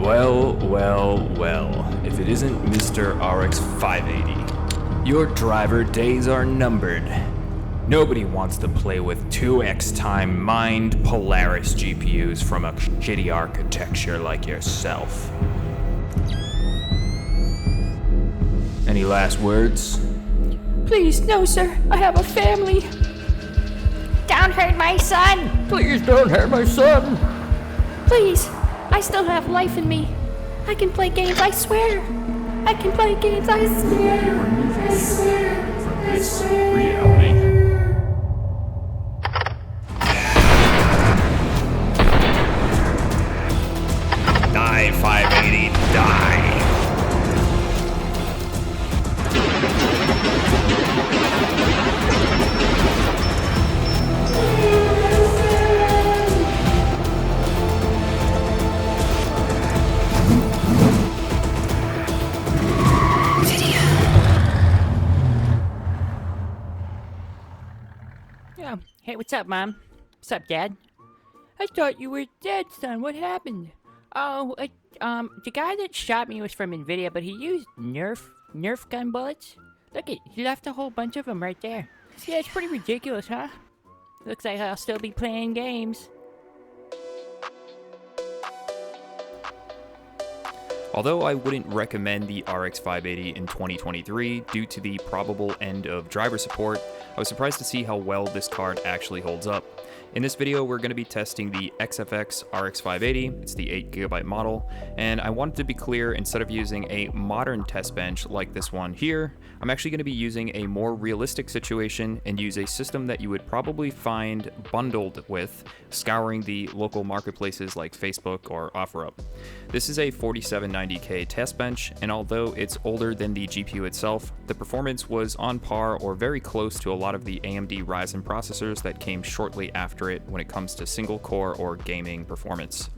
Well, if it isn't Mr. RX 580. Your driver days are numbered. Nobody wants to play with 2x time mined Polaris GPUs from a shitty architecture like yourself. Any last words? Please, no, sir. I have a family. Don't hurt my son! Please don't hurt my son! Please, I still have life in me. I can play games, I swear. I can play games, I swear. I swear. I swear. Reality. Die, 580, die! Yeah. Hey, what's up, Mom? What's up, Dad? I thought you were dead, son. What happened? Oh, the guy that shot me was from NVIDIA, but he used Nerf gun bullets. Look he left a whole bunch of them right there. Yeah, it's pretty ridiculous, huh? Looks like I'll still be playing games. Although I wouldn't recommend the RX 580 in 2023 due to the probable end of driver support, I was surprised to see how well this card actually holds up. In this video, we're going to be testing the XFX RX 580, it's the 8GB model, and I wanted to be clear, instead of using a modern test bench like this one here, I'm actually going to be using a more realistic situation and use a system that you would probably find bundled with scouring the local marketplaces like Facebook or OfferUp. This is a 4790K test bench, and although it's older than the GPU itself, the performance was on par or very close to a lot of the AMD Ryzen processors that came shortly after it when it comes to single core or gaming performance.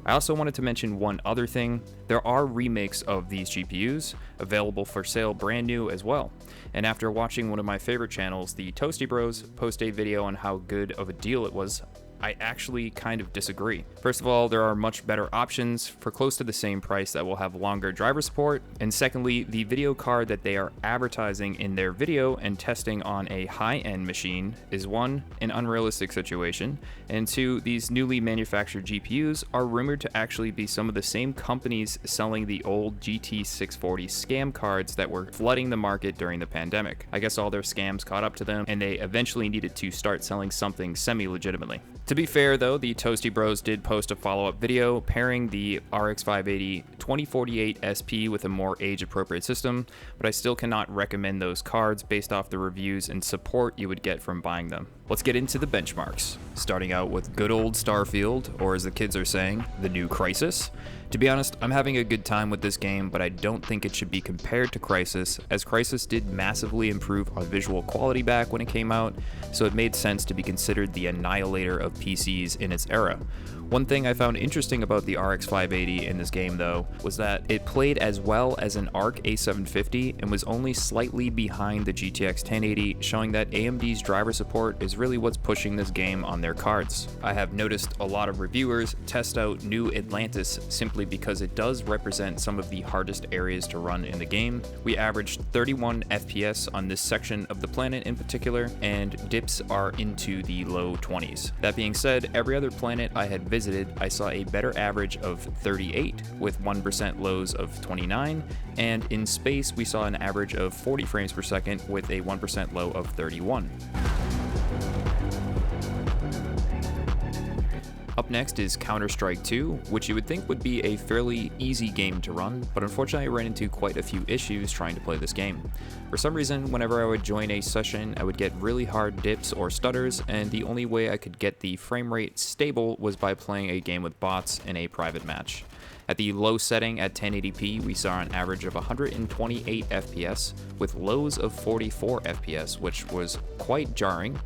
I also wanted to mention one other thing. There are remakes of these GPUs available for sale brand new as well. And after watching one of my favorite channels, the Toasty Bros, post a video on how good of a deal it was, I actually kind of disagree. First of all, there are much better options for close to the same price that will have longer driver support. And secondly, the video card that they are advertising in their video and testing on a high-end machine is one, an unrealistic situation, and two, these newly manufactured GPUs are rumored to actually be some of the same companies selling the old GT640 scam cards that were flooding the market during the pandemic. I guess all their scams caught up to them and they eventually needed to start selling something semi-legitimately. To be fair though, the Toasty Bros did post a follow-up video pairing the RX 580 2048 SP with a more age-appropriate system, but I still cannot recommend those cards based off the reviews and support you would get from buying them. Let's get into the benchmarks, starting out with good old Starfield, or as the kids are saying, the new Crisis. To be honest, I'm having a good time with this game, but I don't think it should be compared to Crisis, as Crisis did massively improve on visual quality back when it came out, so it made sense to be considered the annihilator of PCs in its era. One thing I found interesting about the RX 580 in this game though, was that it played as well as an ARC A750 and was only slightly behind the GTX 1080, showing that AMD's driver support is really what's pushing this game on their cards. I have noticed a lot of reviewers test out New Atlantis simply because it does represent some of the hardest areas to run in the game. We averaged 31 FPS on this section of the planet in particular, and dips are into the low 20s. That being said, every other planet I had visited, I saw a better average of 38 with 1% lows of 29, and in space we saw an average of 40 frames per second with a 1% low of 31. Up next is Counter-Strike 2, which you would think would be a fairly easy game to run, but unfortunately I ran into quite a few issues trying to play this game. For some reason, whenever I would join a session, I would get really hard dips or stutters, and the only way I could get the frame rate stable was by playing a game with bots in a private match. At the low setting at 1080p, we saw an average of 128 FPS, with lows of 44 FPS, which was quite jarring.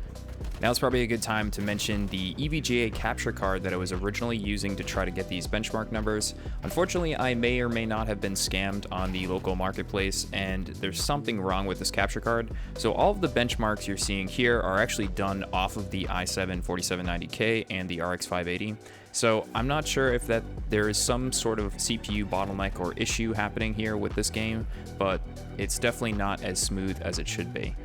Now it's probably a good time to mention the EVGA capture card that I was originally using to try to get these benchmark numbers. Unfortunately, I may or may not have been scammed on the local marketplace, and there's something wrong with this capture card. So all of the benchmarks you're seeing here are actually done off of the i7 4790K and the RX 580. So I'm not sure if that there is some sort of CPU bottleneck or issue happening here with this game, but it's definitely not as smooth as it should be.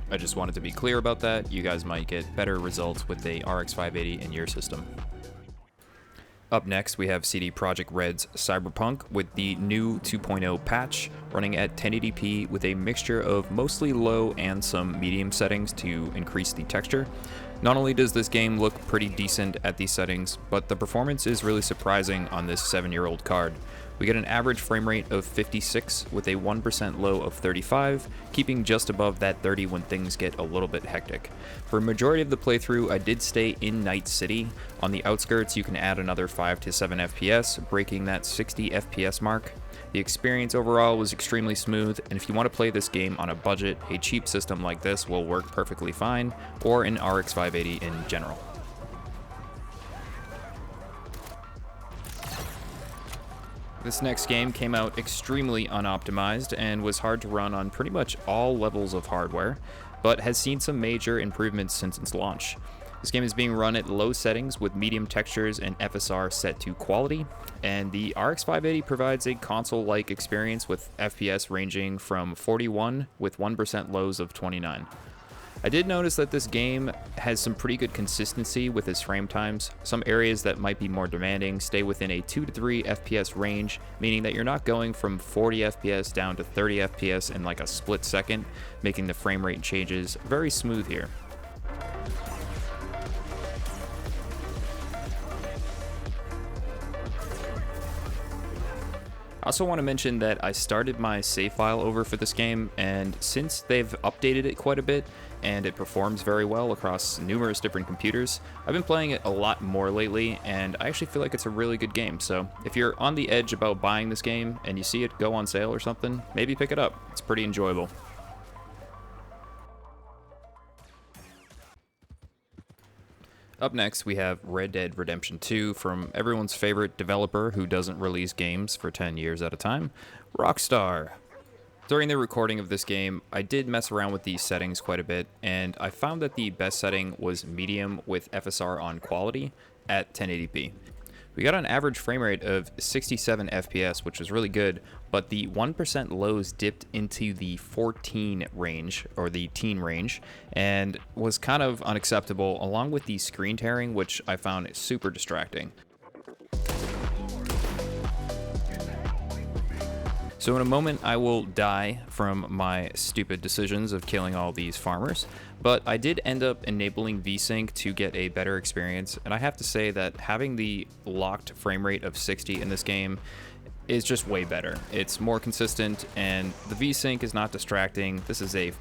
I just wanted to be clear about that. You guys might get better results with the RX 580 in your system. Up next, we have CD Projekt Red's Cyberpunk with the new 2.0 patch running at 1080p with a mixture of mostly low and some medium settings to increase the texture. Not only does this game look pretty decent at these settings, but the performance is really surprising on this 7-year-old card. We get an average frame rate of 56 with a 1% low of 35, keeping just above that 30 when things get a little bit hectic. For a majority of the playthrough, I did stay in Night City. On the outskirts, you can add another 5 to 7 FPS, breaking that 60 FPS mark. The experience overall was extremely smooth, and if you want to play this game on a budget, a cheap system like this will work perfectly fine, or an RX 580 in general. This next game came out extremely unoptimized and was hard to run on pretty much all levels of hardware, but has seen some major improvements since its launch. This game is being run at low settings with medium textures and FSR set to quality, and the RX 580 provides a console-like experience with FPS ranging from 41 with 1% lows of 29. I did notice that this game has some pretty good consistency with its frame times. Some areas that might be more demanding stay within a 2 to 3 FPS range, meaning that you're not going from 40 FPS down to 30 FPS in like a split second, making the frame rate changes very smooth here. I also want to mention that I started my save file over for this game, and since they've updated it quite a bit, and it performs very well across numerous different computers, I've been playing it a lot more lately, and I actually feel like it's a really good game. So if you're on the edge about buying this game, and you see it go on sale or something, maybe pick it up. It's pretty enjoyable. Up next, we have Red Dead Redemption 2 from everyone's favorite developer who doesn't release games for 10 years at a time, Rockstar. During the recording of this game, I did mess around with these settings quite a bit, and I found that the best setting was medium with FSR on quality at 1080p. We got an average frame rate of 67 FPS, which was really good, but the 1% lows dipped into the 14 range, or the teen range, and was kind of unacceptable, along with the screen tearing, which I found super distracting. So in a moment, I will die from my stupid decisions of killing all these farmers, but I did end up enabling VSync to get a better experience, and I have to say that having the locked frame rate of 60 in this game is just way better. It's more consistent, and the VSync is not distracting. This is a,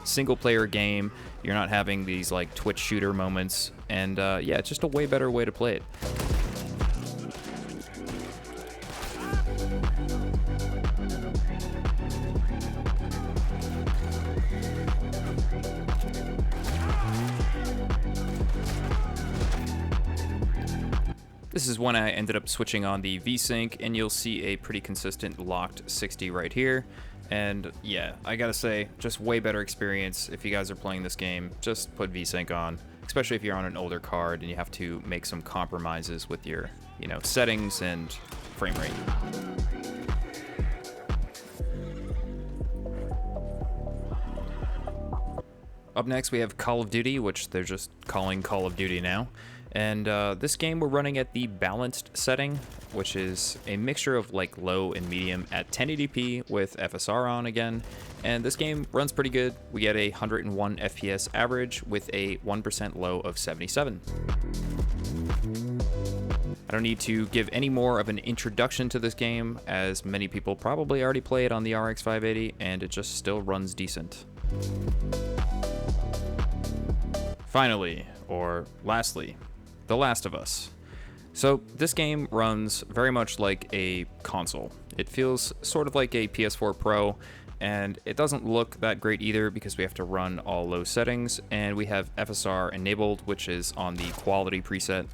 single player game. You're not having these like Twitch shooter moments, and yeah, it's just a way better way to play it. This is when I ended up switching on the VSync, and you'll see a pretty consistent locked 60 right here. And yeah, I gotta say, just way better experience. If you guys are playing this game, just put VSync on, especially if you're on an older card and you have to make some compromises with your, settings and frame rate. Up next, we have Call of Duty, which they're just calling Call of Duty now. And this game we're running at the balanced setting, which is a mixture of like low and medium at 1080p with FSR on again. And this game runs pretty good. We get a 101 FPS average with a 1% low of 77. I don't need to give any more of an introduction to this game, as many people probably already play it on the RX 580, and it just still runs decent. Finally, or lastly, The Last of Us. So this game runs very much like a console. It feels sort of like a PS4 Pro, and it doesn't look that great either because we have to run all low settings, and we have FSR enabled, which is on the quality preset.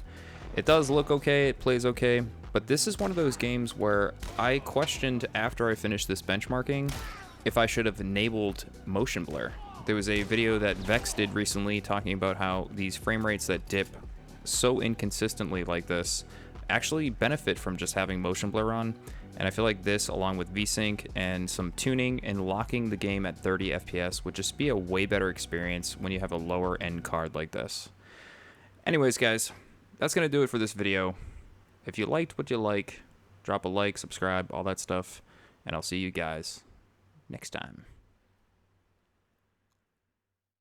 It does look okay, it plays okay, but this is one of those games where I questioned after I finished this benchmarking if I should have enabled motion blur. There was a video that Vex did recently talking about how these frame rates that dip so inconsistently like this actually benefit from just having motion blur on. And I feel like this, along with VSync and some tuning and locking the game at 30 FPS, would just be a way better experience when you have a lower end card like this. Anyways, guys, that's going to do it for this video. If you liked what you like, drop a like, subscribe, all that stuff, and I'll see you guys next time.